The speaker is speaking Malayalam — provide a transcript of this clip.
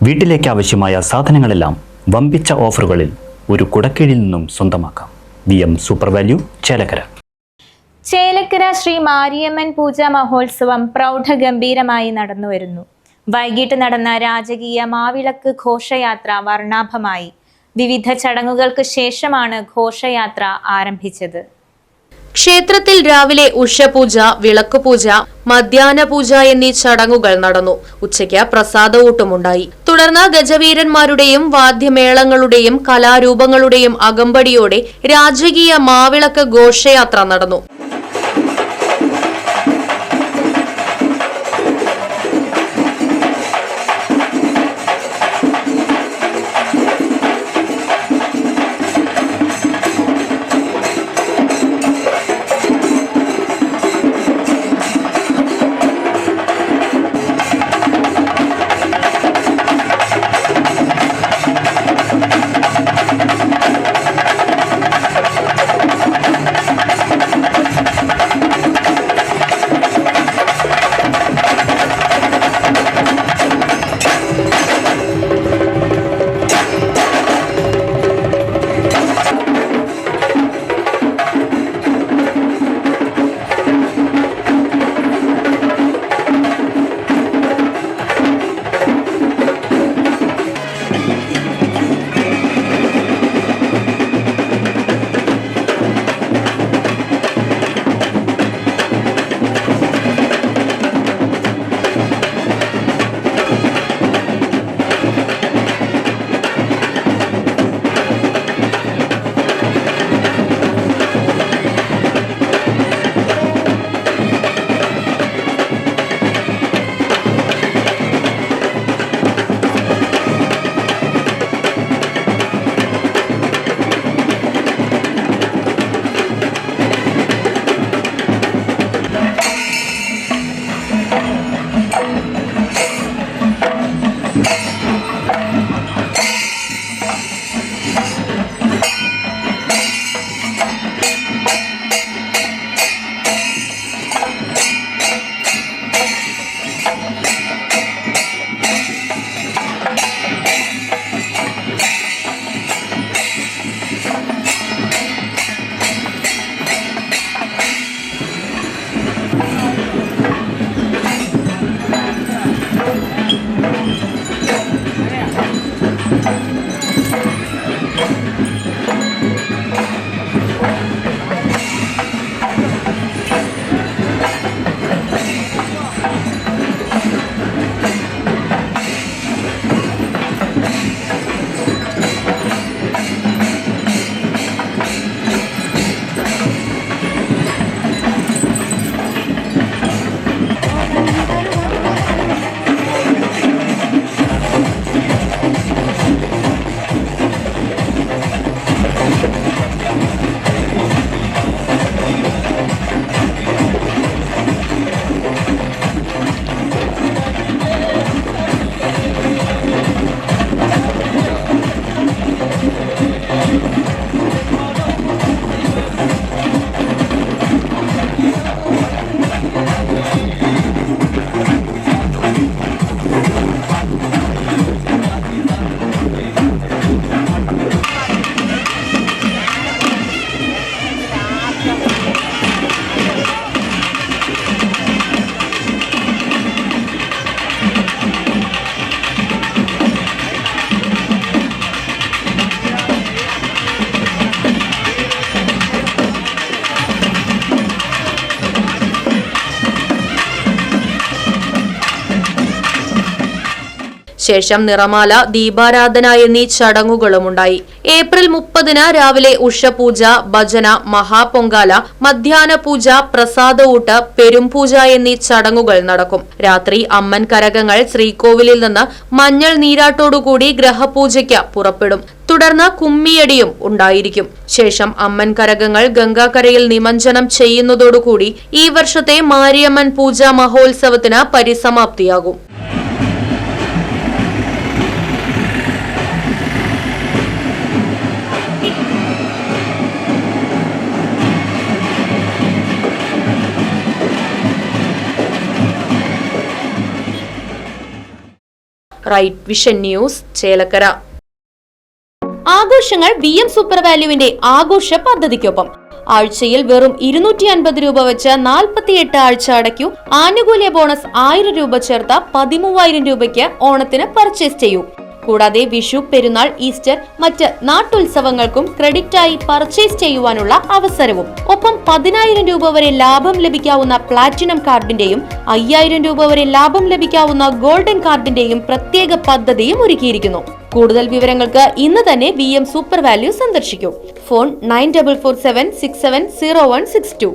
വീട്ടിലേക്ക് ആവശ്യമായ സാധനങ്ങളെല്ലാം വമ്പിച്ച ഓഫറുകളിൽ ഒരു കുടക്കീഴിൽ നിന്നും സ്വന്തമാക്കാം. VM super value, Chelakkara. Chelakkara Sri Mariamman puja മഹോത്സവം പ്രൗഢഗംഭീരമായി നടന്നുവരുന്നു. വൈകിട്ട് നടന്ന രാജകീയ മാവിളക്ക് ഘോഷയാത്ര വർണ്ണാഭമായി. വിവിധ ചടങ്ങുകൾക്ക് ശേഷമാണ് ഘോഷയാത്ര ആരംഭിച്ചത്. ക്ഷേത്രത്തിൽ രാവിലെ ഉഷപൂജ, വിളക്കുപൂജ, മധ്യാഹ്ന പൂജ എന്നീ ചടങ്ങുകൾ നടന്നു. ഉച്ചയ്ക്ക് പ്രസാദഊട്ടുമുണ്ടായി. തുടർന്ന് ഗജവീരന്മാരുടെയും വാദ്യമേളങ്ങളുടെയും കലാരൂപങ്ങളുടെയും അകമ്പടിയോടെ രാജകീയ മാവിളക്ക് ഘോഷയാത്ര നടന്നു. ശേഷം നിറമാല, ദീപാരാധന എന്നീ ചടങ്ങുകളുമുണ്ടായി. ഏപ്രിൽ 30 രാവിലെ ഉഷപൂജ, ഭജന, മഹാപൊങ്കാല, മധ്യാഹ്ന പൂജ, പ്രസാദഊട്ട്, പെരുംപൂജ എന്നീ ചടങ്ങുകൾ നടക്കും. രാത്രി അമ്മൻ കരകങ്ങൾ ശ്രീകോവിലിൽ നിന്ന് മഞ്ഞൾ നീരാട്ടോടുകൂടി ഗ്രഹപൂജയ്ക്ക് പുറപ്പെടും. തുടർന്ന് കുമ്മിയടിയും ഉണ്ടായിരിക്കും. ശേഷം അമ്മൻ കരകങ്ങൾ ഗംഗാകരയിൽ നിമജ്ജനം ചെയ്യുന്നതോടുകൂടി ഈ വർഷത്തെ മാരിയമ്മൻ പൂജാ മഹോത്സവത്തിന് പരിസമാപ്തിയാകും. Right Vision News, Chelakkara. ആഘോഷങ്ങൾ VM സൂപ്പർ വാല്യുവിന്റെ ആഘോഷ പദ്ധതിക്കൊപ്പം. ആഴ്ചയിൽ വെറും 250 രൂപ വെച്ച് 48 ആഴ്ച അടയ്ക്കൂ. ആനുകൂല്യ ബോണസ് 1000 രൂപ ചേർത്ത 13000 രൂപയ്ക്ക് ഓണത്തിന് പർച്ചേസ് ചെയ്യൂ. കൂടാതെ വിഷു, പെരുന്നാൾ, ഈസ്റ്റർ, മറ്റ് നാട്ടുത്സവങ്ങൾക്കും ക്രെഡിറ്റായി പർച്ചേസ് ചെയ്യുവാനുള്ള അവസരവും. ഒപ്പം 10000 രൂപ വരെ ലാഭം ലഭിക്കാവുന്ന പ്ലാറ്റിനം കാർഡിന്റെയും 5000 രൂപ വരെ ലാഭം ലഭിക്കാവുന്ന ഗോൾഡൻ കാർഡിന്റെയും പ്രത്യേക പദ്ധതിയും ഒരുക്കിയിരിക്കുന്നു. കൂടുതൽ വിവരങ്ങൾക്ക് ഇന്ന് തന്നെ VM സൂപ്പർ വാല്യൂ സന്ദർശിക്കൂ. ഫോൺ 9447670162.